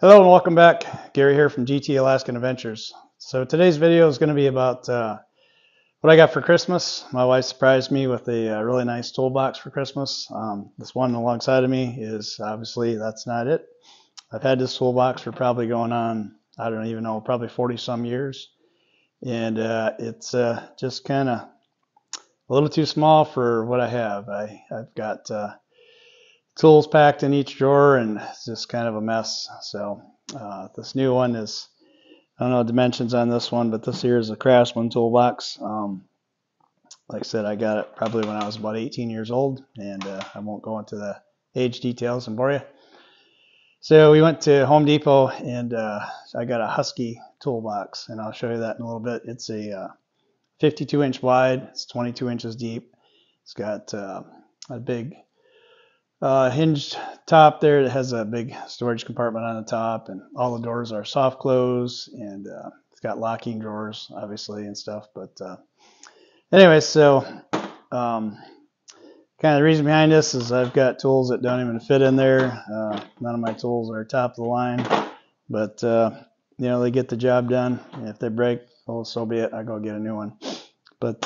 Hello and welcome back. Gary here from GT Alaskan Adventures. So today's video is going to be about what I got for Christmas. My wife surprised me with a really nice toolbox for Christmas. This one alongside of me is obviously that's not it. I've had this toolbox for probably going on, I don't even know, probably 40 some years. And it's just kind of a little too small for what I have. I've got tools packed in each drawer and it's just kind of a mess. So this new one is, I don't know the dimensions on this one, but this here is a Craftsman toolbox. Like I said, I got it probably when I was about 18 years old, and I won't go into the age details and bore you. So we went to Home Depot and I got a Husky toolbox, and I'll show you that in a little bit. It's a 52-inch wide, it's 22 inches deep. It's got a big hinged top there that has a big storage compartment on the top, and all the doors are soft close, and it's got locking drawers obviously and stuff. But anyway, so kind of the reason behind this is I've got tools that don't even fit in there. None of my tools are top of the line, but you know, they get the job done, and if they break, oh, so be it, I go get a new one. But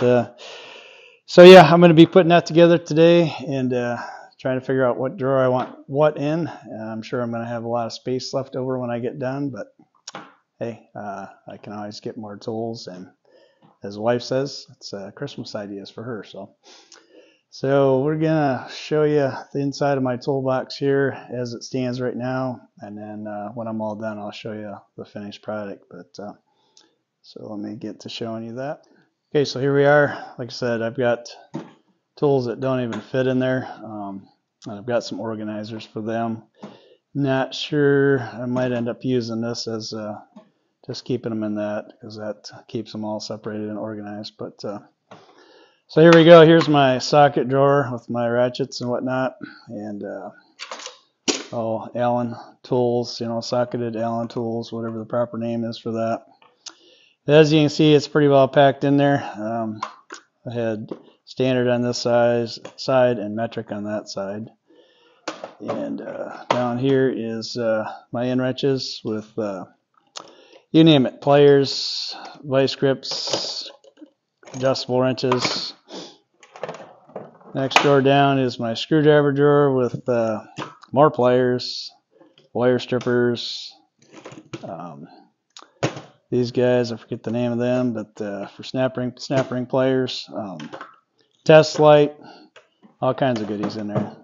so yeah, I'm going to be putting that together today and trying to figure out what drawer I want what in. I'm sure I'm going to have a lot of space left over when I get done, but hey, I can always get more tools, and as the wife says, it's Christmas ideas for her. So we're going to show you the inside of my toolbox here as it stands right now, and then when I'm all done, I'll show you the finished product. But so let me get to showing you that. Okay, so here we are. Like I said, I've got tools that don't even fit in there. I've got some organizers for them. Not sure, I might end up using this as just keeping them in that, because that keeps them all separated and organized. But so here we go. Here's my socket drawer with my ratchets and whatnot, and all Allen tools, you know, socketed Allen tools, whatever the proper name is for that. As you can see, it's pretty well packed in there. I had standard on this side and metric on that side. And down here is my end wrenches with you name it, pliers, vice grips, adjustable wrenches. Next drawer down is my screwdriver drawer with more pliers, wire strippers. These guys, I forget the name of them, but for snap ring pliers, test light, all kinds of goodies in there.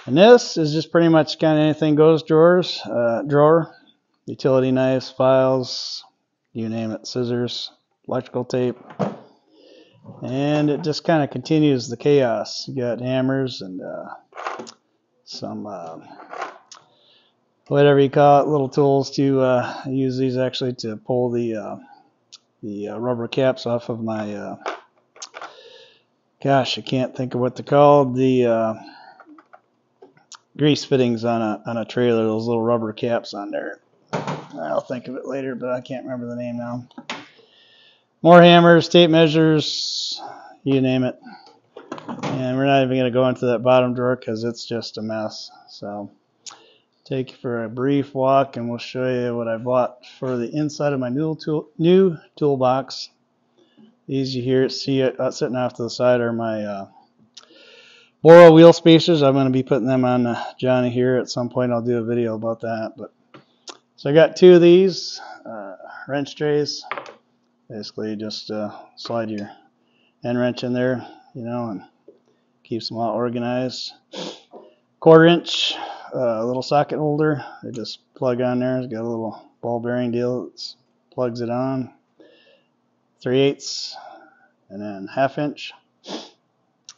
And this is just pretty much kind of anything goes drawer, utility knives, files, you name it, scissors, electrical tape. And it just kind of continues the chaos. You got hammers and some whatever you call it, little tools to use these actually to pull the rubber caps off of my gosh, I can't think of what they're called, the grease fittings on a trailer, those little rubber caps on there. I'll think of it later, but I can't remember the name now. More hammers, tape measures, you name it. And we're not even going to go into that bottom drawer because it's just a mess. So take you for a brief walk, and we'll show you what I bought for the inside of my new toolbox. These you see it sitting off to the side are my Boro wheel spacers. I'm going to be putting them on Johnny here at some point. I'll do a video about that. But so I got two of these wrench trays. Basically, just slide your end wrench in there, you know, and keeps them all organized. 1/4 inch little socket holder. They just plug on there. It's got a little ball bearing deal that plugs it on. 3/8, and then 1/2 inch.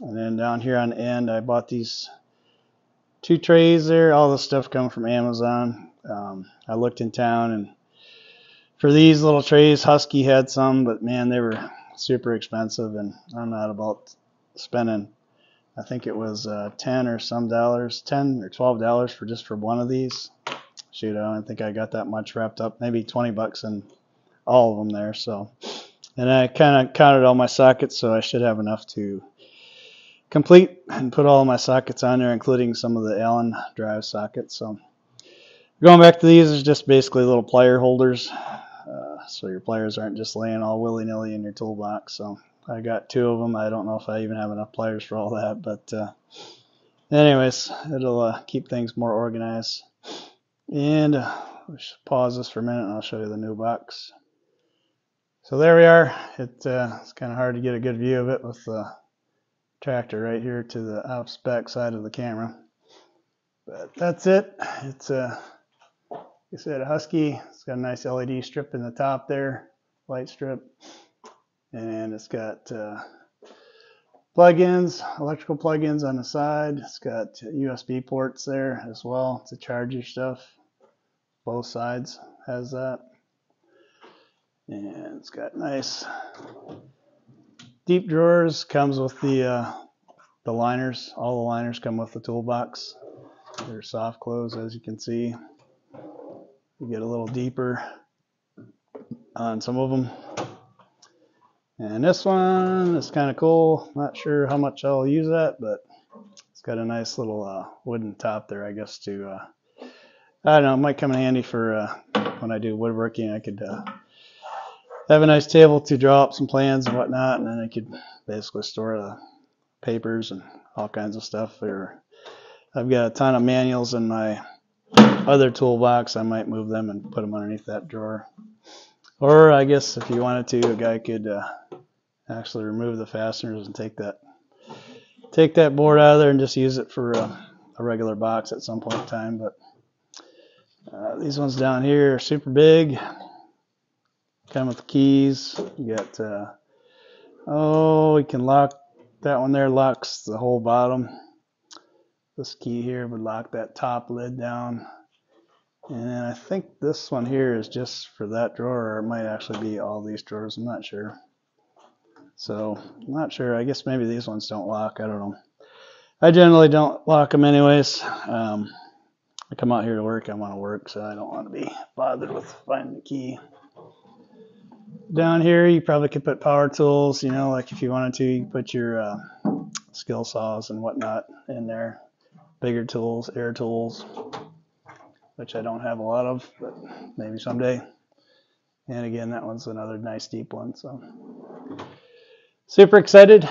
And then down here on the end, I bought these two trays there. All this stuff comes from Amazon. I looked in town, and for these little trays, Husky had some, but man, they were super expensive, and I'm not about spending, I think it was $10 or $12 for just for one of these. Shoot, I don't think I got that much wrapped up, maybe 20 bucks in all of them there. So, and I kind of counted all my sockets, so I should have enough to complete and put all my sockets on there, including some of the Allen drive sockets. So Going back to these is just basically little plier holders, so your pliers aren't just laying all willy-nilly in your toolbox. So I got 2 of them. I don't know if I even have enough pliers for all that, but anyways, it'll keep things more organized. And let's pause this for a minute and I'll show you the new box. So there we are. It's kind of hard to get a good view of it with the tractor right here to the back side of the camera. But that's it. It's like I said, a Husky. It's got a nice LED strip in the top there, light strip. And it's got plug-ins, electrical plug-ins on the side. It's got USB ports there as well to charge your stuff. Both sides has that. And it's got nice deep drawers. Comes with the liners. All the liners come with the toolbox. They're soft close, as you can see. You get a little deeper on some of them. And this one is kind of cool. Not sure how much I'll use that, but it's got a nice little wooden top there, I guess, to I don't know, it might come in handy for when I do woodworking. I could have a nice table to draw up some plans and whatnot, and then I could basically store the papers and all kinds of stuff. Or I've got a ton of manuals in my other toolbox. I might move them and put them underneath that drawer. Or I guess if you wanted to, a guy could actually remove the fasteners and take that board out of there and just use it for a regular box at some point in time. But these ones down here are super big. Come with the keys. You got you can lock that one there. Locks the whole bottom. This key here would lock that top lid down. And then I think this one here is just for that drawer, or it might actually be all these drawers. I'm not sure. So I'm not sure. I guess maybe these ones don't lock. I don't know. I generally don't lock them anyways. I come out here to work. I want to work, so I don't want to be bothered with finding the key. Down here, you probably could put power tools. You know, like if you wanted to, you could put your skill saws and whatnot in there. Bigger tools, air tools, which I don't have a lot of, but maybe someday. And again, that one's another nice deep one. So super excited.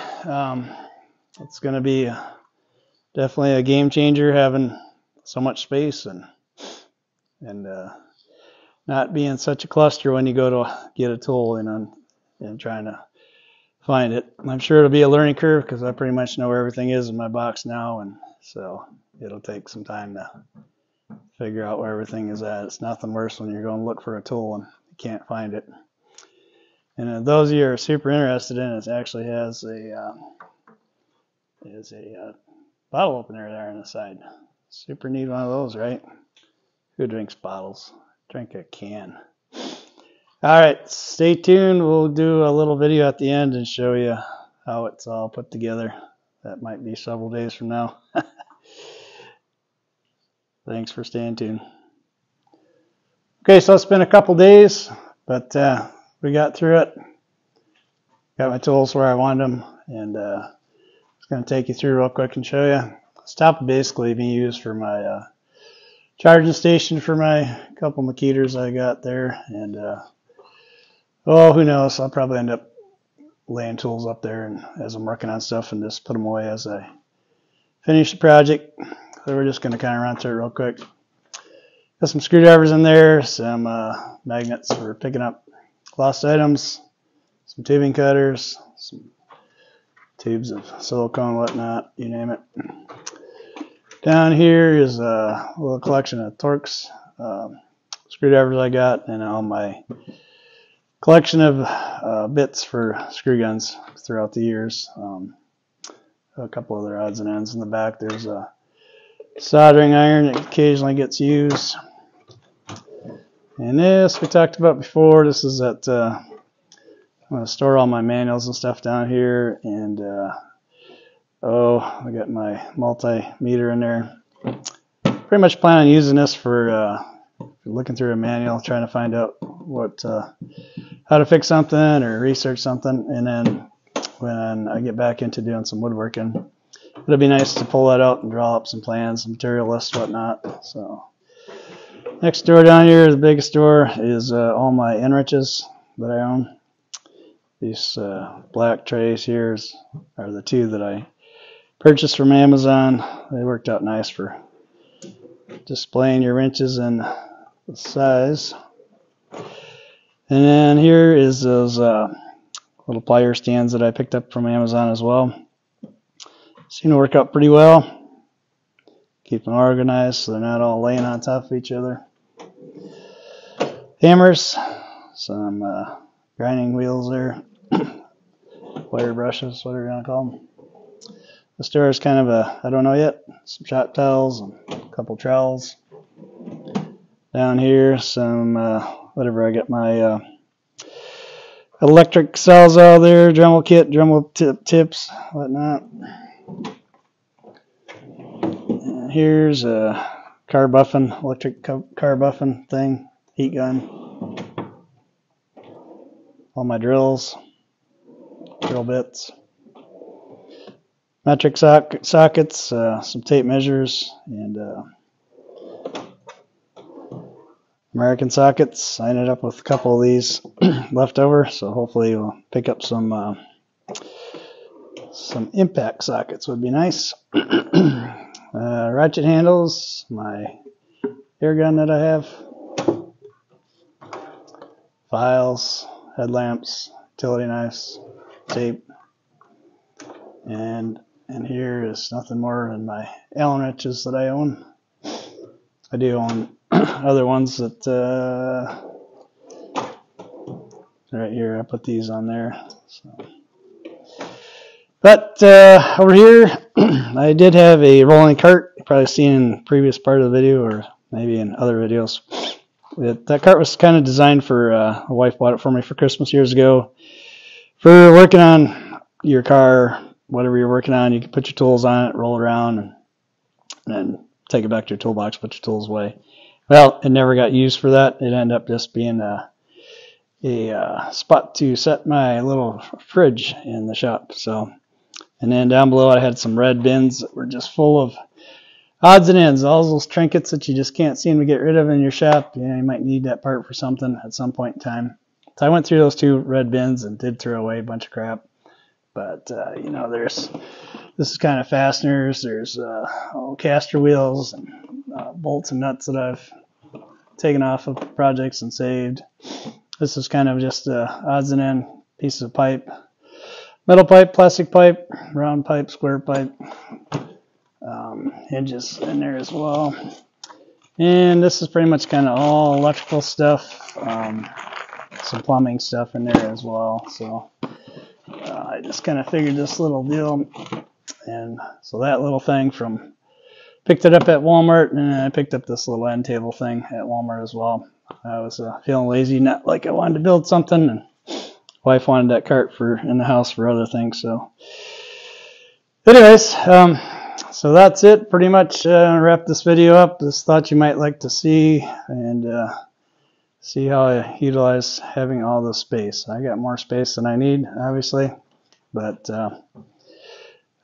It's going to be definitely a game changer having so much space and not being such a cluster when you go to get a tool and trying to find it. I'm sure it'll be a learning curve because I pretty much know where everything is in my box now, and so it'll take some time to figure out where everything is at. It's nothing worse when you're going to look for a tool and you can't find it. And those of you who are super interested in it, actually has a bottle opener there on the side. Super neat one of those, right? Who drinks bottles? Drink a can. All right, stay tuned. We'll do a little video at the end and show you how it's all put together. That might be several days from now. Thanks for staying tuned. Okay, so it's been a couple days, but we got through it. Got my tools where I wanted them, and just going to take you through real quick and show you. This top will basically be used for my charging station for my couple Makiters I got there, and who knows, I'll probably end up laying tools up there and as I'm working on stuff and just put them away as I finish the project. So we're just going to kind of run through it real quick. Got some screwdrivers in there, some magnets for picking up lost items, some tubing cutters, some tubes of silicone, whatnot, you name it. Down here is a little collection of Torx screwdrivers I got, and all my collection of bits for screw guns throughout the years. A couple other odds and ends in the back. There's a soldering iron that occasionally gets used. And this we talked about before. This is that I'm going to store all my manuals and stuff down here. And I got my multimeter in there. Pretty much plan on using this for looking through a manual, trying to find out how to fix something or research something. And then when I get back into doing some woodworking, it'll be nice to pull that out and draw up some plans, some material lists, whatnot. So Next door down here, the biggest door, is all my end wrenches that I own. These black trays here are the two that I purchased from Amazon. They worked out nice for displaying your wrenches and the size. And then here is those little plier stands that I picked up from Amazon as well. Seem to work out pretty well. Keep them organized so they're not all laying on top of each other. Hammers, some grinding wheels there, wire brushes, whatever you want to call them. The store is kind of I don't know yet, some shop towels and a couple trowels. Down here, some, whatever, I got my electric sawzall there, Dremel kit, Dremel tips, whatnot. And here's a car buffing, electric car buffing thing, heat gun. All my drills, drill bits. Metric sockets, some tape measures, and American sockets. I ended up with a couple of these left over, so hopefully we'll pick up some impact sockets would be nice. Ratchet handles, my air gun that I have, files, headlamps, utility knives, tape, and here is nothing more than my Allen wrenches that I own. I do own other ones that right here. I put these on there. So. But over here, I did have a rolling cart. You've probably seen in the previous part of the video, or maybe in other videos. That cart was kind of designed for, my wife bought it for me for Christmas years ago. For working on your car, whatever you're working on, you can put your tools on it, roll it around, and then take it back to your toolbox, put your tools away. Well, it never got used for that. It ended up just being a spot to set my little fridge in the shop. So, and then down below I had some red bins that were just full of odds and ends, all those trinkets that you just can't seem to get rid of in your shop. You know, you might need that part for something at some point in time. So I went through those two red bins and did throw away a bunch of crap. But you know, this is kind of fasteners. There's caster wheels and bolts and nuts that I've taken off of projects and saved. This is kind of just odds and end pieces of pipe, metal pipe, plastic pipe, round pipe, square pipe, hinges in there as well. And this is pretty much kind of all electrical stuff, some plumbing stuff in there as well. So I just kind of figured this little deal, and so that little thing picked it up at Walmart, and I picked up this little end table thing at Walmart as well. I was feeling lazy, not like I wanted to build something, and wife wanted that cart in the house for other things. So anyways, so that's it. Pretty much wrap this video up. Just thought you might like to see and see how I utilize having all this space. I got more space than I need, obviously, but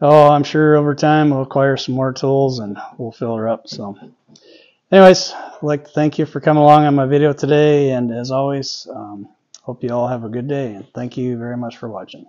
I'm sure over time we'll acquire some more tools and we'll fill her up. So anyways, I'd like to thank you for coming along on my video today, and as always, hope you all have a good day, and thank you very much for watching.